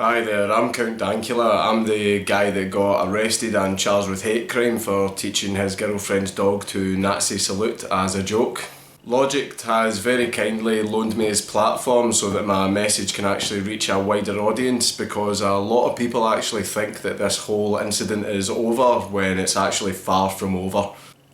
Hi there, I'm Count Dankula. I'm the guy that got arrested and charged with hate crime for teaching his girlfriend's dog to Nazi salute as a joke. Logic has very kindly loaned me his platform so that my message can actually reach a wider audience, because a lot of people actually think that this whole incident is over when it's actually far from over.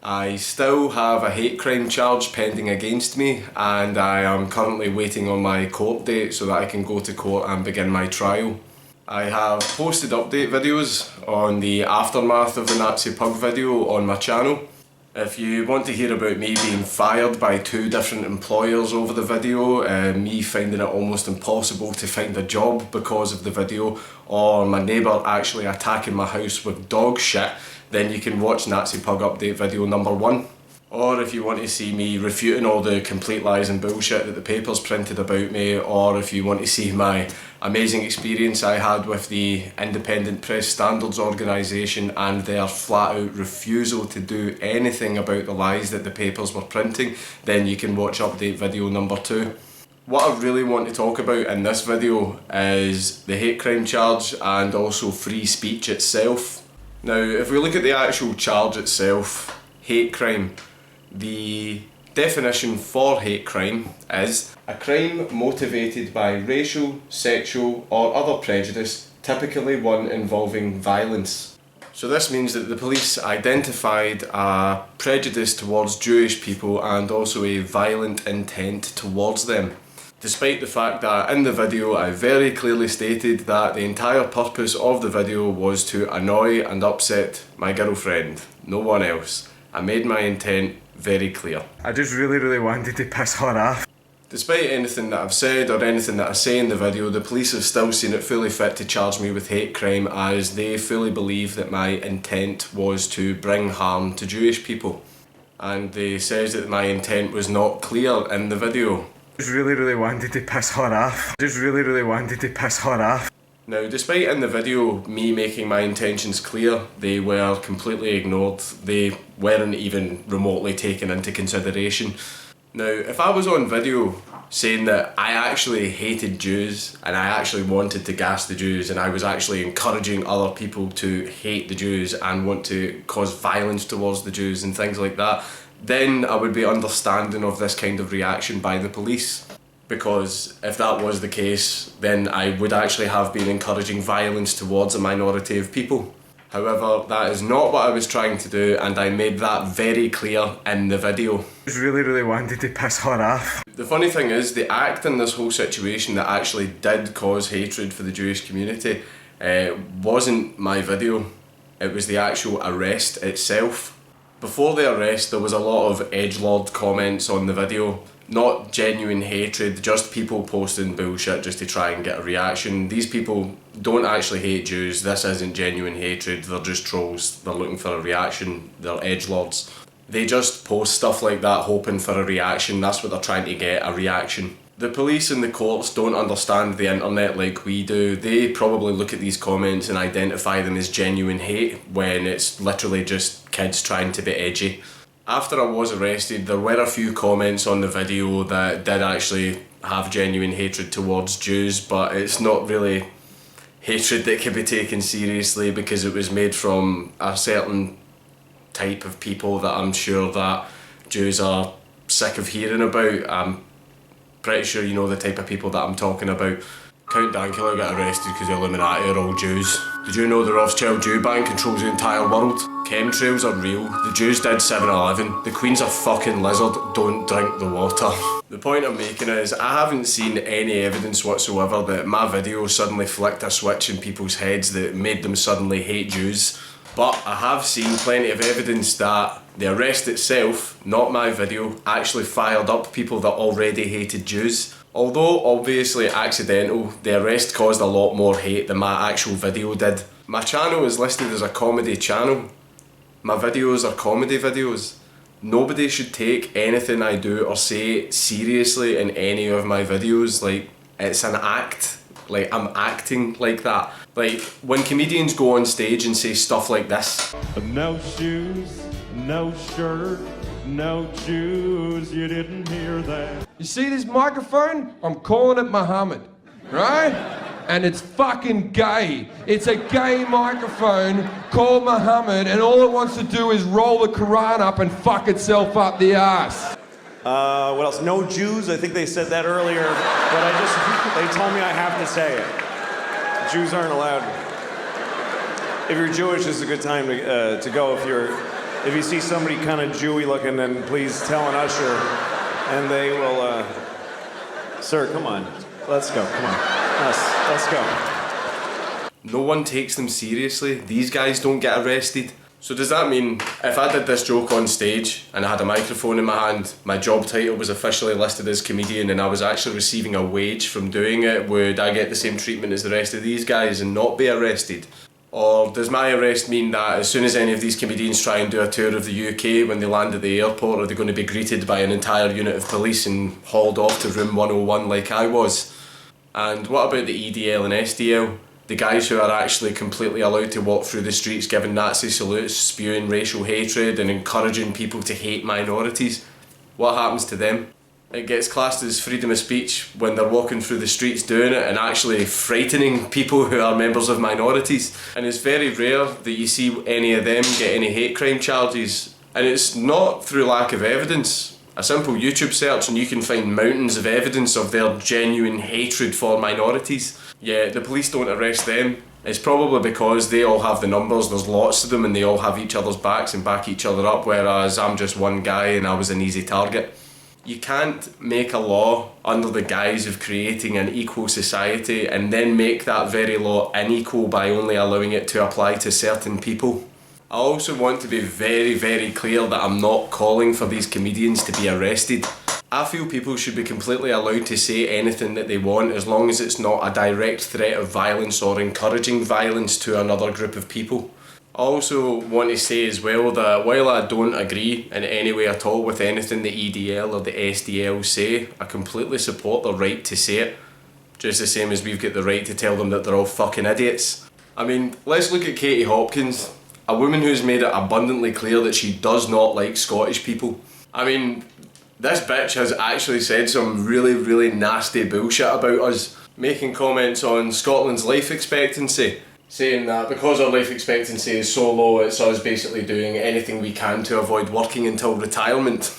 I still have a hate crime charge pending against me, and I am currently waiting on my court date so that I can go to court and begin my trial. I have posted update videos on the aftermath of the Nazi pug video on my channel. If you want to hear about me being fired by 2 different employers over the video, me finding it almost impossible to find a job because of the video, or my neighbour actually attacking my house with dog shit, then you can watch Nazi Pug Update video number 1. Or if you want to see me refuting all the complete lies and bullshit that the papers printed about me, or if you want to see my amazing experience I had with the Independent Press Standards organisation and their flat out refusal to do anything about the lies that the papers were printing, then you can watch update video number 2. What I really want to talk about in this video is the hate crime charge and also free speech itself. Now, if we look at the actual charge itself, hate crime, the definition for hate crime is a crime motivated by racial, sexual or other prejudice, typically one involving violence. So this means that the police identified a prejudice towards Jewish people and also a violent intent towards them. Despite the fact that in the video I very clearly stated that the entire purpose of the video was to annoy and upset my girlfriend, no one else. I made my intent very clear. I just really wanted to piss her off. Despite anything that I've said or anything that I say in the video, the police have still seen it fully fit to charge me with hate crime, as they fully believe that my intent was to bring harm to Jewish people. And they says that my intent was not clear in the video. Just really wanted to piss her off. Just really wanted to piss her off. Now, despite in the video me making my intentions clear, they were completely ignored. They weren't even remotely taken into consideration. Now, if I was on video saying that I actually hated Jews and I actually wanted to gas the Jews and I was actually encouraging other people to hate the Jews and want to cause violence towards the Jews and things like that, then I would be understanding of this kind of reaction by the police. Because if that was the case, then I would actually have been encouraging violence towards a minority of people. However, that is not what I was trying to do, and I made that very clear in the video. Just really wanted to piss her off. The funny thing is, the act in this whole situation that actually did cause hatred for the Jewish community wasn't my video. It was the actual arrest itself. Before the arrest, there was a lot of edgelord comments on the video. Not genuine hatred, just people posting bullshit just to try and get a reaction. These people don't actually hate Jews. This isn't genuine hatred. They're just trolls. They're looking for a reaction. They're edgelords. They just post stuff like that hoping for a reaction. That's what they're trying to get, a reaction. The police and the courts don't understand the internet like we do. They probably look at these comments and identify them as genuine hate when it's literally just kids trying to be edgy. After I was arrested, there were a few comments on the video that did actually have genuine hatred towards Jews, but it's not really hatred that can be taken seriously because it was made from a certain type of people that I'm sure that Jews are sick of hearing about. I'm pretty sure you know the type of people that I'm talking about. Count Dankula got arrested because the Illuminati are all Jews. Did you know the Rothschild Jew Bank controls the entire world? Chemtrails are real. The Jews did 7-Eleven. The Queen's a fucking lizard. Don't drink the water. The point I'm making is I haven't seen any evidence whatsoever that my video suddenly flicked a switch in people's heads that made them suddenly hate Jews. But I have seen plenty of evidence that the arrest itself, not my video, actually fired up people that already hated Jews. Although obviously accidental, the arrest caused a lot more hate than my actual video did. My channel is listed as a comedy channel. My videos are comedy videos. Nobody should take anything I do or say seriously in any of my videos. Like, it's an act. Like, I'm acting like that. Like, when comedians go on stage and say stuff like this. No shoes, no shirt, no Jews, you didn't hear that. You see this microphone? I'm calling it Muhammad, right? and it's fucking gay. It's a gay microphone called Muhammad, and all it wants to do is roll the Quran up and fuck itself up the ass. What else? No Jews. I think they said that earlier, but they told me I have to say it. Jews aren't allowed. If you're Jewish, this is a good time to go. If you see somebody kind of Jewy looking, then please tell an usher, and they will. Sir, come on. Let's go. Come on. Let's go. No one takes them seriously. These guys don't get arrested. So does that mean if I did this joke on stage and I had a microphone in my hand, my job title was officially listed as comedian and I was actually receiving a wage from doing it, would I get the same treatment as the rest of these guys and not be arrested? Or does my arrest mean that as soon as any of these comedians try and do a tour of the UK, when they land at the airport, are they going to be greeted by an entire unit of police and hauled off to room 101 like I was? And what about the EDL and SDL? The guys who are actually completely allowed to walk through the streets giving Nazi salutes, spewing racial hatred and encouraging people to hate minorities? What happens to them? It gets classed as freedom of speech when they're walking through the streets doing it and actually frightening people who are members of minorities. And it's very rare that you see any of them get any hate crime charges. And it's not through lack of evidence. A simple YouTube search and you can find mountains of evidence of their genuine hatred for minorities. Yeah, the police don't arrest them. It's probably because they all have the numbers, there's lots of them and they all have each other's backs and back each other up, whereas I'm just one guy and I was an easy target. You can't make a law under the guise of creating an equal society and then make that very law unequal by only allowing it to apply to certain people. I also want to be very, very clear that I'm not calling for these comedians to be arrested. I feel people should be completely allowed to say anything that they want as long as it's not a direct threat of violence or encouraging violence to another group of people. I also want to say as well that while I don't agree in any way at all with anything the EDL or the SDL say, I completely support their right to say it. Just the same as we've got the right to tell them that they're all fucking idiots. I mean, let's look at Katie Hopkins, a woman who's made it abundantly clear that she does not like Scottish people. I mean, this bitch has actually said some really, really nasty bullshit about us, making comments on Scotland's life expectancy, saying that because our life expectancy is so low, it's us basically doing anything we can to avoid working until retirement.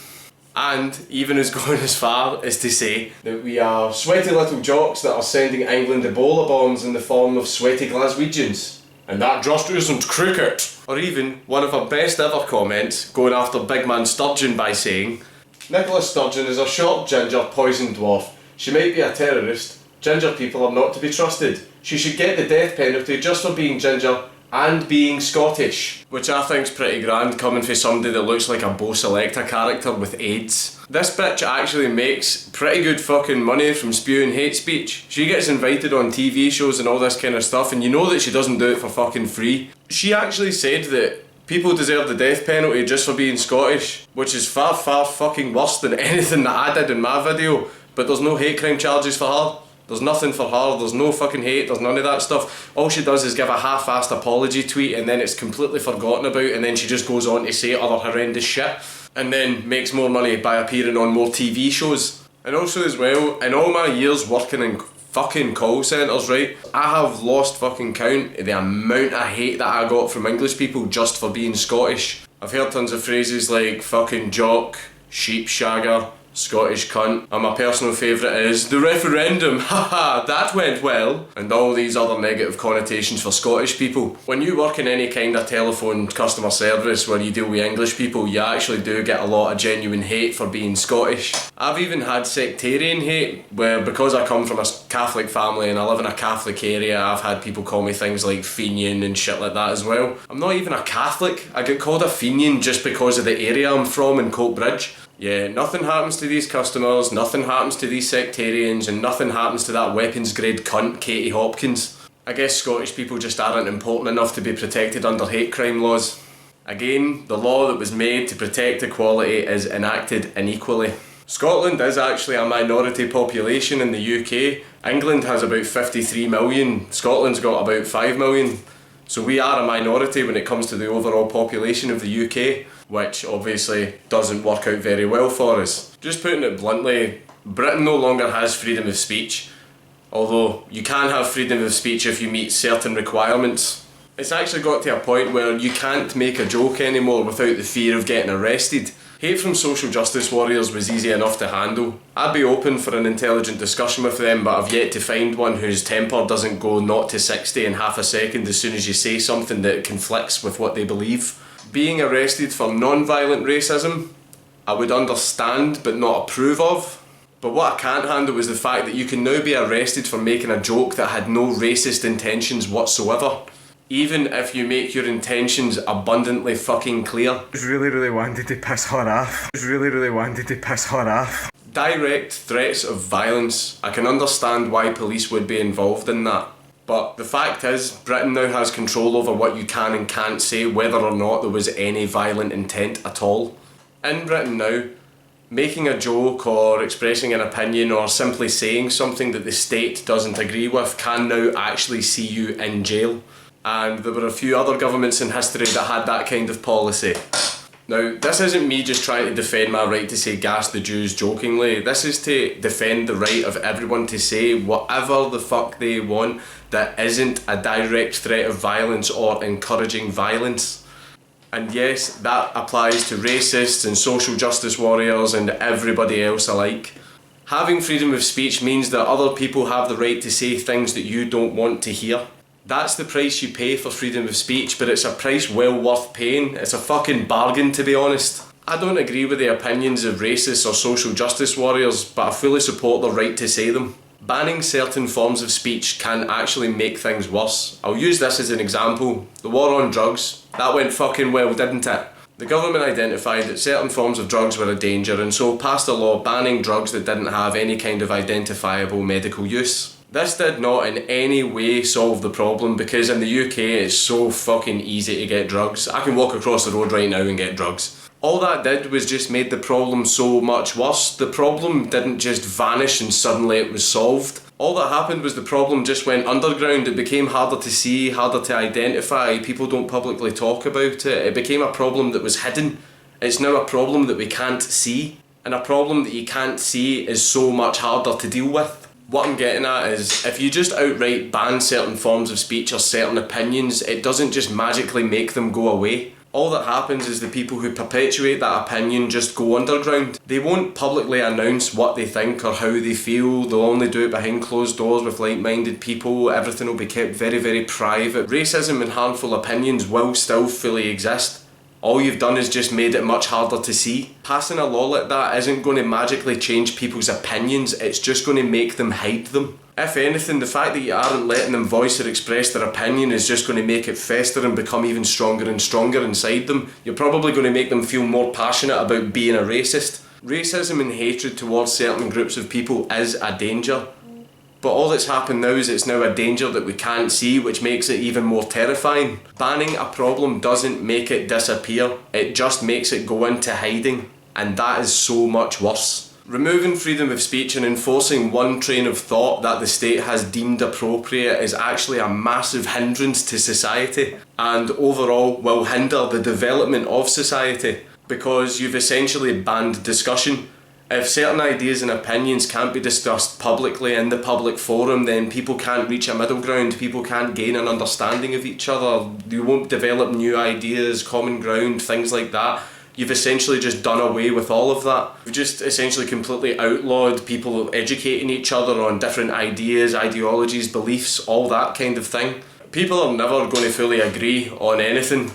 And even as going as far as to say that we are sweaty little jocks that are sending England Ebola bombs in the form of sweaty Glaswegians. And that just isn't cricket. Or even one of her best ever comments going after big man Sturgeon by saying, Nicola Sturgeon is a short, ginger, poisoned dwarf. She might be a terrorist. Ginger people are not to be trusted. She should get the death penalty just for being ginger and being Scottish. Which I think's pretty grand coming from somebody that looks like a Bo Selecta character with AIDS. This bitch actually makes pretty good fucking money from spewing hate speech. She gets invited on TV shows and all this kind of stuff, and you know that she doesn't do it for fucking free. She actually said that people deserve the death penalty just for being Scottish, which is far, far fucking worse than anything that I did in my video. But there's no hate crime charges for her. There's nothing for her, there's no fucking hate, there's none of that stuff. All she does is give a half-assed apology tweet and then it's completely forgotten about, and then she just goes on to say other horrendous shit and then makes more money by appearing on more TV shows. And also as well, in all my years working in fucking call centres, right, I have lost fucking count of the amount of hate that I got from English people just for being Scottish. I've heard tons of phrases like fucking jock, sheep shagger, Scottish cunt, and my personal favourite is the referendum, haha, that went well, and all these other negative connotations for Scottish people. When you work in any kind of telephone customer service where you deal with English people, you actually do get a lot of genuine hate for being Scottish. I've even had sectarian hate, where because I come from a Catholic family and I live in a Catholic area, I've had people call me things like Fenian and shit like that as well. I'm not even a Catholic, I get called a Fenian just because of the area I'm from in Coatbridge. Yeah, nothing happens to these customers, nothing happens to these sectarians, and nothing happens to that weapons grade cunt Katie Hopkins. I guess Scottish people just aren't important enough to be protected under hate crime laws. Again, the law that was made to protect equality is enacted unequally. Scotland is actually a minority population in the UK. England has about 53 million, Scotland's got about 5 million. So we are a minority when it comes to the overall population of the UK, which obviously doesn't work out very well for us. Just putting it bluntly, Britain no longer has freedom of speech. although you can have freedom of speech if you meet certain requirements. It's actually got to a point where you can't make a joke anymore without the fear of getting arrested. Hate from social justice warriors was easy enough to handle. I'd be open for an intelligent discussion with them, but I've yet to find one whose temper doesn't go 0 to 60 in half a second as soon as you say something that conflicts with what they believe. Being arrested for non-violent racism, I would understand but not approve of. But what I can't handle is the fact that you can now be arrested for making a joke that had no racist intentions whatsoever. Even if you make your intentions abundantly fucking clear. I just really wanted to piss her off. Direct threats of violence, I can understand why police would be involved in that. But the fact is, Britain now has control over what you can and can't say, whether or not there was any violent intent at all. In Britain now, making a joke or expressing an opinion or simply saying something that the state doesn't agree with can now actually see you in jail. And there were a few other governments in history that had that kind of policy. Now, this isn't me just trying to defend my right to say gas the Jews jokingly. This is to defend the right of everyone to say whatever the fuck they want that isn't a direct threat of violence or encouraging violence. And yes, that applies to racists and social justice warriors and everybody else alike. Having freedom of speech means that other people have the right to say things that you don't want to hear. That's the price you pay for freedom of speech, but it's a price well worth paying. It's a fucking bargain, to be honest. I don't agree with the opinions of racists or social justice warriors, but I fully support their right to say them. Banning certain forms of speech can actually make things worse. I'll use this as an example. The war on drugs. That went fucking well, didn't it? The government identified that certain forms of drugs were a danger and so passed a law banning drugs that didn't have any kind of identifiable medical use. This did not in any way solve the problem because in the UK it's so fucking easy to get drugs. I can walk across the road right now and get drugs. All that did was just made the problem so much worse. The problem didn't just vanish and suddenly it was solved. All that happened was the problem just went underground. It became harder to see, harder to identify. People don't publicly talk about it. It became a problem that was hidden. It's now a problem that we can't see. And a problem that you can't see is so much harder to deal with. What I'm getting at is, if you just outright ban certain forms of speech or certain opinions, it doesn't just magically make them go away. All that happens is the people who perpetuate that opinion just go underground. They won't publicly announce what they think or how they feel. They'll only do it behind closed doors with like-minded people. Everything will be kept very private. Racism and harmful opinions will still fully exist. All you've done is just made it much harder to see. Passing a law like that isn't going to magically change people's opinions, it's just going to make them hide them. If anything, the fact that you aren't letting them voice or express their opinion is just going to make it fester and become even stronger and stronger inside them. You're probably going to make them feel more passionate about being a racist. Racism and hatred towards certain groups of people is a danger. But all that's happened now is it's now a danger that we can't see, which makes it even more terrifying. Banning a problem doesn't make it disappear, it just makes it go into hiding, and that is so much worse. Removing freedom of speech and enforcing one train of thought that the state has deemed appropriate is actually a massive hindrance to society, and overall will hinder the development of society, because you've essentially banned discussion. If certain ideas and opinions can't be discussed publicly in the public forum, then people can't reach a middle ground, people can't gain an understanding of each other, you won't develop new ideas, common ground, things like that. You've essentially just done away with all of that. You've just essentially completely outlawed people educating each other on different ideas, ideologies, beliefs, all that kind of thing. People are never going to fully agree on anything,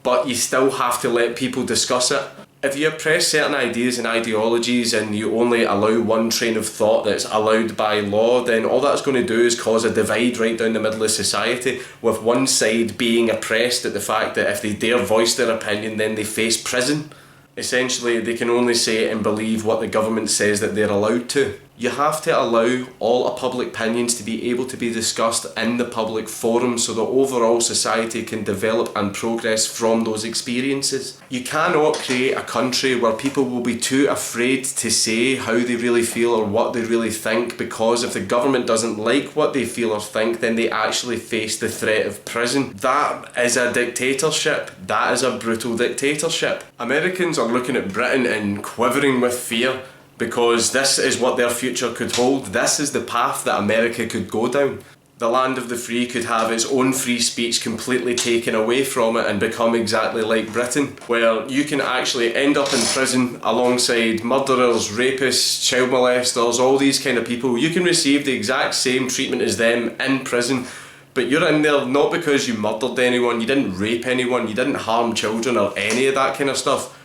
but you still have to let people discuss it. If you oppress certain ideas and ideologies and you only allow one train of thought that's allowed by law, then all that's going to do is cause a divide right down the middle of society, with one side being oppressed at the fact that if they dare voice their opinion then they face prison. Essentially, they can only say and believe what the government says that they're allowed to. You have to allow all public opinions to be able to be discussed in the public forum so that overall society can develop and progress from those experiences. You cannot create a country where people will be too afraid to say how they really feel or what they really think, because if the government doesn't like what they feel or think, then they actually face the threat of prison. That is a dictatorship. That is a brutal dictatorship. Americans are looking at Britain and quivering with fear, because this is what their future could hold. This is the path that America could go down. The land of the free could have its own free speech completely taken away from it and become exactly like Britain, where you can actually end up in prison alongside murderers, rapists, child molesters, all these kind of people. You can receive the exact same treatment as them in prison, but you're in there not because you murdered anyone, you didn't rape anyone, you didn't harm children or any of that kind of stuff.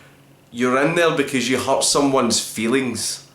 You're in there because you hurt someone's feelings.